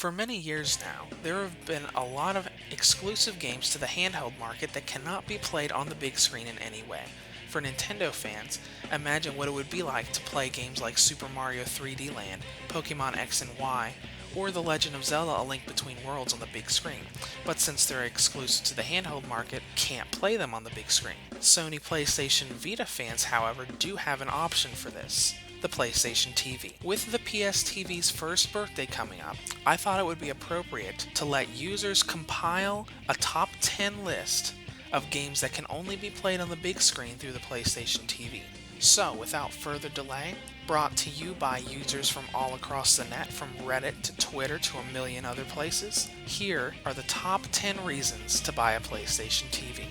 For many years now, there have been a lot of exclusive games to the handheld market that cannot be played on the big screen in any way. For Nintendo fans, imagine what it would be like to play games like Super Mario 3D Land, Pokemon X and Y, or The Legend of Zelda: A Link Between Worlds on the big screen, but since they're exclusive to the handheld market, can't play them on the big screen. Sony PlayStation Vita fans, however, do have an option for this: the PlayStation TV. With the PSTV's first birthday coming up, I thought it would be appropriate to let users compile a top 10 list of games that can only be played on the big screen through the PlayStation TV. So, without further delay, brought to you by users from all across the net, from Reddit to Twitter to a million other places, here are the top 10 reasons to buy a PlayStation TV.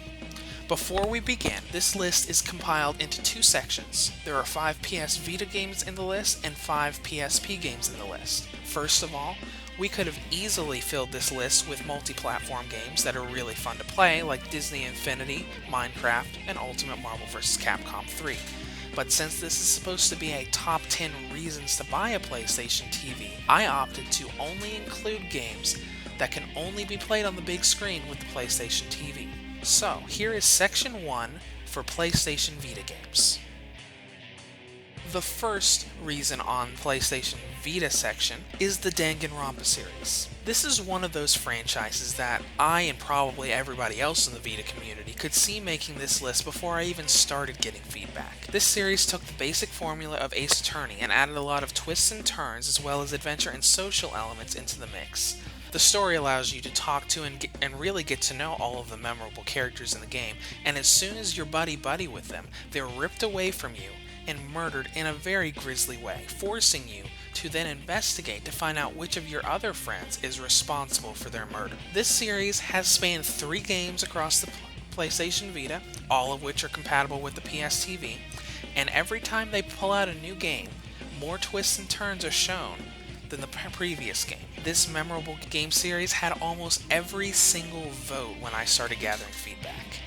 Before we begin, this list is compiled into two sections. There are 5 PS Vita games in the list and 5 PSP games in the list. First of all, we could have easily filled this list with multi-platform games that are really fun to play, like Disney Infinity, Minecraft, and Ultimate Marvel vs. Capcom 3. But since this is supposed to be a top 10 reasons to buy a PlayStation TV, I opted to only include games that can only be played on the big screen with the PlayStation TV. So, here is section 1 for PlayStation Vita games. The first reason on PlayStation Vita section is the Danganronpa series. This is one of those franchises that I and probably everybody else in the Vita community could see making this list before I even started getting feedback. This series took the basic formula of Ace Attorney and added a lot of twists and turns as well as adventure and social elements into the mix. The story allows you to talk to and really get to know all of the memorable characters in the game, and as soon as you're buddy-buddy with them, they're ripped away from you and murdered in a very grisly way, forcing you to then investigate to find out which of your other friends is responsible for their murder. This series has spanned 3 games across the PlayStation Vita, all of which are compatible with the PSTV, and every time they pull out a new game, more twists and turns are shown than the previous game. This memorable game series had almost every single vote when I started gathering feedback.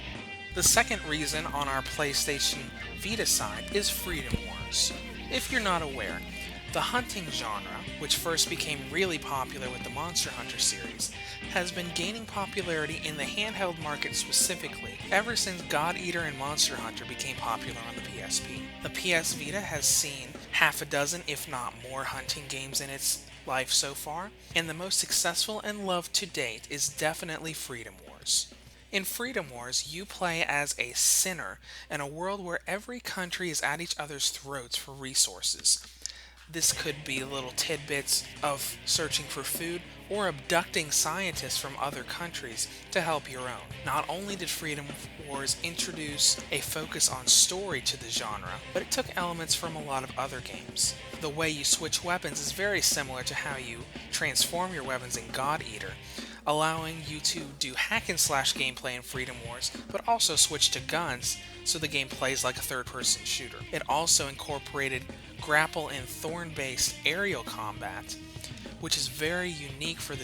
The second reason on our PlayStation Vita side is Freedom Wars. If you're not aware, the hunting genre, which first became really popular with the Monster Hunter series, has been gaining popularity in the handheld market specifically ever since God Eater and Monster Hunter became popular on the PSP. The PS Vita has seen half a dozen, if not more, hunting games in its life so far, and the most successful and loved to date is definitely Freedom Wars. In Freedom Wars, you play as a sinner in a world where every country is at each other's throats for resources. This could be little tidbits of searching for food or abducting scientists from other countries to help your own. Not only did Freedom Wars introduce a focus on story to the genre, but it took elements from a lot of other games. The way you switch weapons is very similar to how you transform your weapons in God Eater, allowing you to do hack and slash gameplay in Freedom Wars, but also switch to guns so the game plays like a third-person shooter. It also incorporated grapple and thorn-based aerial combat, which is very unique for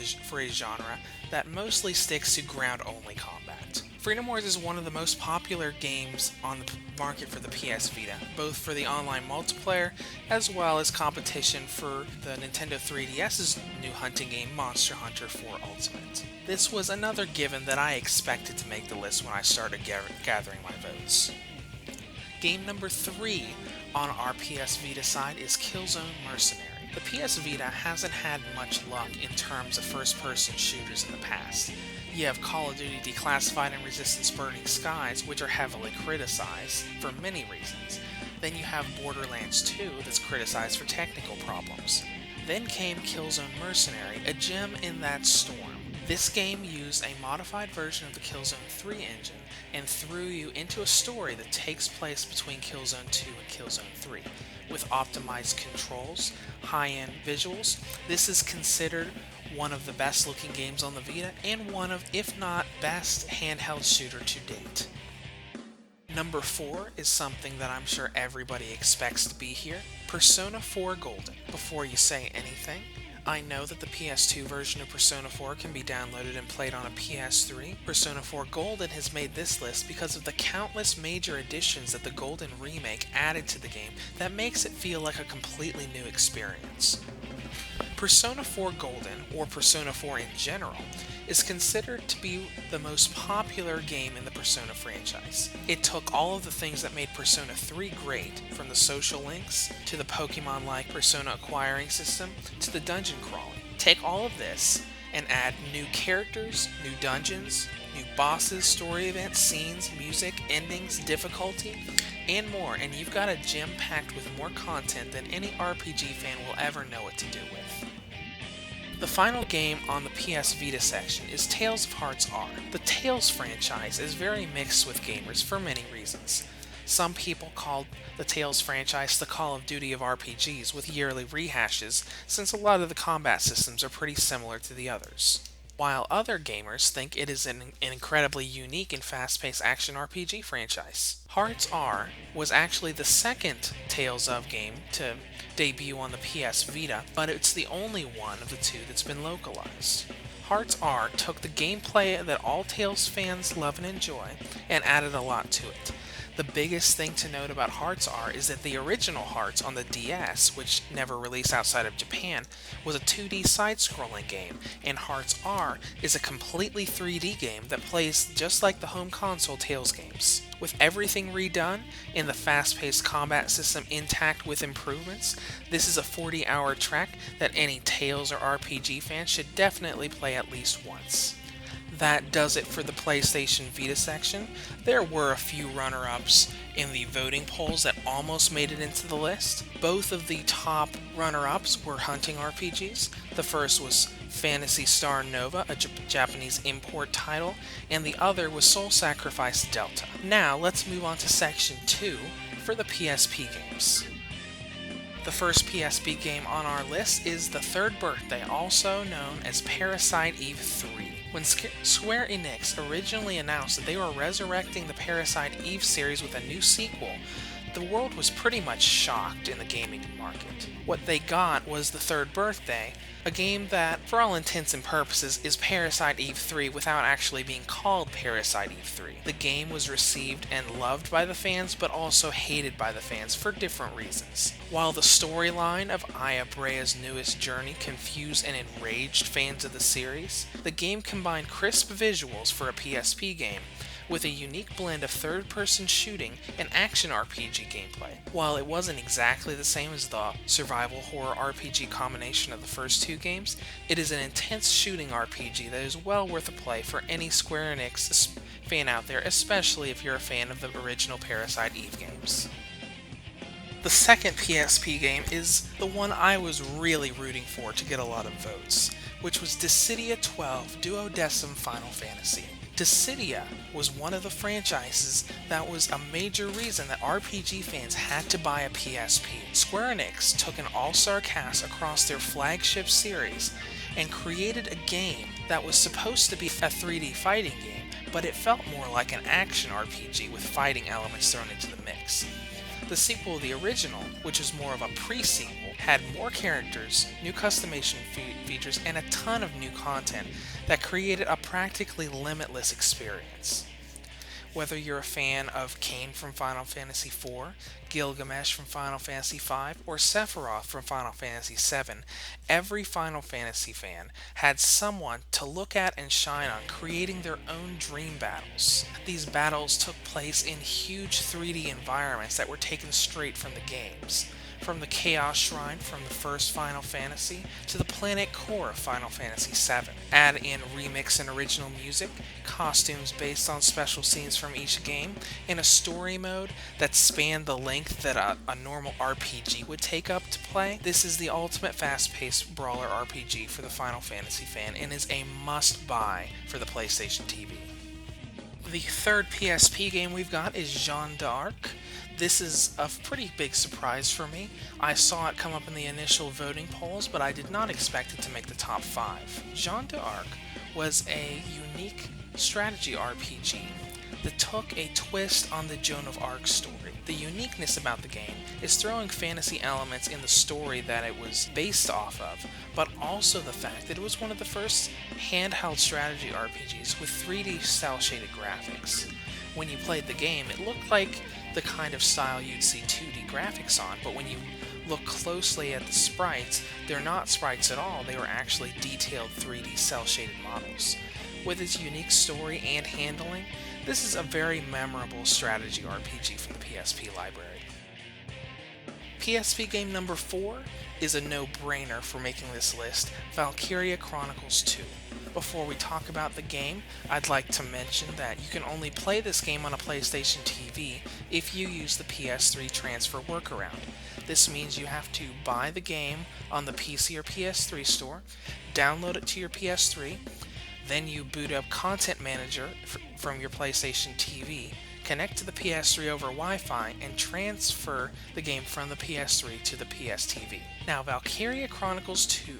a genre that mostly sticks to ground-only combat. Freedom Wars is one of the most popular games on the market for the PS Vita, both for the online multiplayer as well as competition for the Nintendo 3DS's new hunting game Monster Hunter 4 Ultimate. This was another given that I expected to make the list when I started gathering my votes. Game number 3 on our PS Vita side is Killzone Mercenary. The PS Vita hasn't had much luck in terms of first-person shooters in the past. You have Call of Duty Declassified and Resistance Burning Skies, which are heavily criticized for many reasons. Then you have Borderlands 2 that's criticized for technical problems. Then came Killzone Mercenary, a gem in that storm. This game used a modified version of the Killzone 3 engine and threw you into a story that takes place between Killzone 2 and Killzone 3. With optimized controls, high-end visuals, this is considered one of the best looking games on the Vita and one of, if not best, handheld shooter to date. Number 4 is something that I'm sure everybody expects to be here, Persona 4 Golden. Before you say anything, I know that the PS2 version of Persona 4 can be downloaded and played on a PS3. Persona 4 Golden has made this list because of the countless major additions that the Golden remake added to the game that makes it feel like a completely new experience. Persona 4 Golden, or Persona 4 in general, is considered to be the most popular game in the Persona franchise. It took all of the things that made Persona 3 great, from the social links, to the Pokemon-like Persona acquiring system, to the dungeon crawling. Take all of this and add new characters, new dungeons, new bosses, story events, scenes, music, endings, difficulty, and more, and you've got a gem packed with more content than any RPG fan will ever know what to do with. The final game on the PS Vita section is Tales of Hearts R. The Tales franchise is very mixed with gamers for many reasons. Some people call the Tales franchise the Call of Duty of RPGs, with yearly rehashes, since a lot of the combat systems are pretty similar to the others. While other gamers think it is an incredibly unique and fast-paced action RPG franchise. Hearts R was actually the second Tales of game to debut on the PS Vita, but it's the only one of the two that's been localized. Hearts R took the gameplay that all Tales fans love and enjoy and added a lot to it. The biggest thing to note about Hearts R is that the original Hearts on the DS, which never released outside of Japan, was a 2D side-scrolling game, and Hearts R is a completely 3D game that plays just like the home console Tales games. With everything redone and the fast-paced combat system intact with improvements, this is a 40-hour trek that any Tales or RPG fan should definitely play at least once. That does it for the PlayStation Vita section. There were a few runner-ups in the voting polls that almost made it into the list. Both of the top runner-ups were hunting RPGs. The first was Phantasy Star Nova, a Japanese import title, and the other was Soul Sacrifice Delta. Now let's move on to section 2 for the PSP games. The first PSP game on our list is The Third Birthday, also known as Parasite Eve 3. When Square Enix originally announced that they were resurrecting the Parasite Eve series with a new sequel, the world was pretty much shocked in the gaming market. What they got was The Third Birthday, a game that, for all intents and purposes, is Parasite Eve 3 without actually being called Parasite Eve 3. The game was received and loved by the fans, but also hated by the fans for different reasons. While the storyline of Aya Brea's newest journey confused and enraged fans of the series, the game combined crisp visuals for a PSP game with a unique blend of third-person shooting and action RPG gameplay. While it wasn't exactly the same as the survival horror RPG combination of the first two games, it is an intense shooting RPG that is well worth a play for any Square Enix fan out there, especially if you're a fan of the original Parasite Eve games. The second PSP game is the one I was really rooting for to get a lot of votes, which was Dissidia 12 Duodecim Final Fantasy. Dissidia was one of the franchises that was a major reason that RPG fans had to buy a PSP. Square Enix took an all-star cast across their flagship series and created a game that was supposed to be a 3D fighting game, but it felt more like an action RPG with fighting elements thrown into the mix. The sequel to the original, which was more of a pre-sequel, had more characters, new customization features, and a ton of new content that created a practically limitless experience. Whether you're a fan of Kain from Final Fantasy IV, Gilgamesh from Final Fantasy V, or Sephiroth from Final Fantasy VII, every Final Fantasy fan had someone to look at and shine on, creating their own dream battles. These battles took place in huge 3D environments that were taken straight from the games. From the Chaos Shrine from the first Final Fantasy to the Planet Core of Final Fantasy VII. Add in remix and original music, costumes based on special scenes from each game, and a story mode that spanned the length that a normal RPG would take up to play. This is the ultimate fast-paced brawler RPG for the Final Fantasy fan and is a must-buy for the PlayStation TV. The third PSP game we've got is Jeanne d'Arc. This is a pretty big surprise for me. I saw it come up in the initial voting polls, but I did not expect it to make the top 5. Jeanne d'Arc was a unique strategy RPG that took a twist on the Joan of Arc story. The uniqueness about the game is throwing fantasy elements in the story that it was based off of, but also the fact that it was one of the first handheld strategy RPGs with 3D cel-shaded graphics. When you played the game, it looked like the kind of style you'd see 2D graphics on, but when you look closely at the sprites, they're not sprites at all, they were actually detailed 3D cel-shaded models. With its unique story and handling, this is a very memorable strategy RPG from the PSP library. PSP game number 4 is a no-brainer for making this list, Valkyria Chronicles 2. Before we talk about the game, I'd like to mention that you can only play this game on a PlayStation TV if you use the PS3 transfer workaround. This means you have to buy the game on the PC or PS3 store, download it to your PS3, then you boot up Content Manager from your PlayStation TV, connect to the PS3 over Wi-Fi, and transfer the game from the PS3 to the PSTV. Now, Valkyria Chronicles 2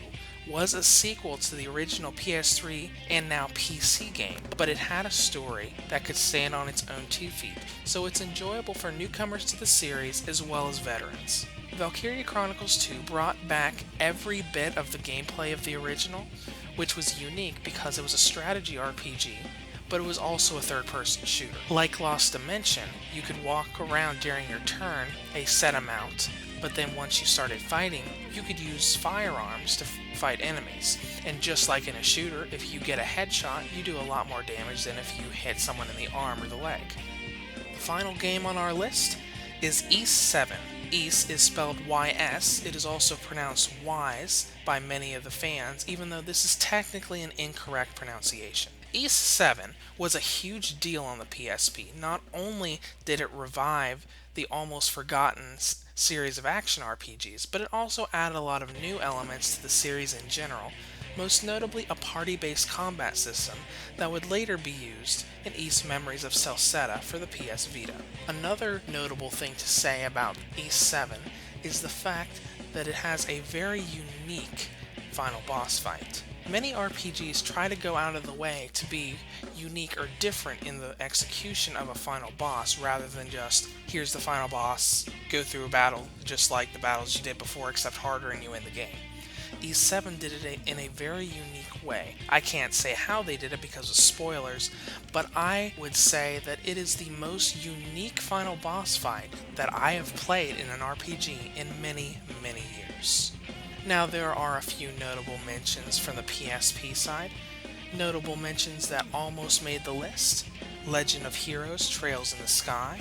was a sequel to the original PS3 and now PC game, but it had a story that could stand on its own 2 feet, so it's enjoyable for newcomers to the series as well as veterans. Valkyria Chronicles 2 brought back every bit of the gameplay of the original, which was unique because it was a strategy RPG, but it was also a third-person shooter. Like Lost Dimension, you could walk around during your turn a set amount, but then once you started fighting, you could use firearms to fight enemies. And just like in a shooter, if you get a headshot, you do a lot more damage than if you hit someone in the arm or the leg. The final game on our list is Ys 7. Ys is spelled Y-S. It is also pronounced Wise by many of the fans, even though this is technically an incorrect pronunciation. Ys 7 was a huge deal on the PSP. Not only did it revive the almost forgotten series of action RPGs, but it also added a lot of new elements to the series in general, most notably a party-based combat system that would later be used in Ys Memories of Celceta for the PS Vita. Another notable thing to say about Ys 7 is the fact that it has a very unique final boss fight. Many RPGs try to go out of the way to be unique or different in the execution of a final boss rather than just, here's the final boss, go through a battle just like the battles you did before except harder and you win the game. Ys 7 did it in a very unique way. I can't say how they did it because of spoilers, but I would say that it is the most unique final boss fight that I have played in an RPG in many, many years. Now, there are a few notable mentions from the PSP side. Notable mentions that almost made the list: Legend of Heroes Trails in the Sky,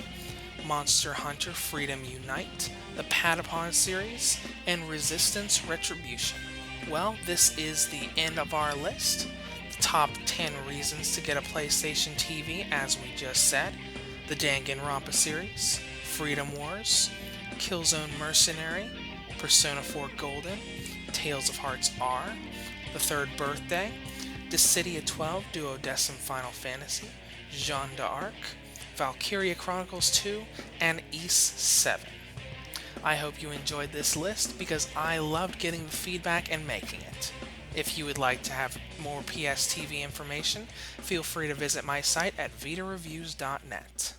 Monster Hunter Freedom Unite, the Patapon series, and Resistance Retribution. Well, this is the end of our list. The top 10 reasons to get a PlayStation TV, as we just said: the Danganronpa series, Freedom Wars, Killzone Mercenary, Persona 4 Golden, Tales of Hearts R, The Third Birthday, Dissidia 12 Duodecim Final Fantasy, Jeanne d'Arc, Valkyria Chronicles 2, and Ys 7. I hope you enjoyed this list because I loved getting the feedback and making it. If you would like to have more PSTV information, feel free to visit my site at vitareviews.net.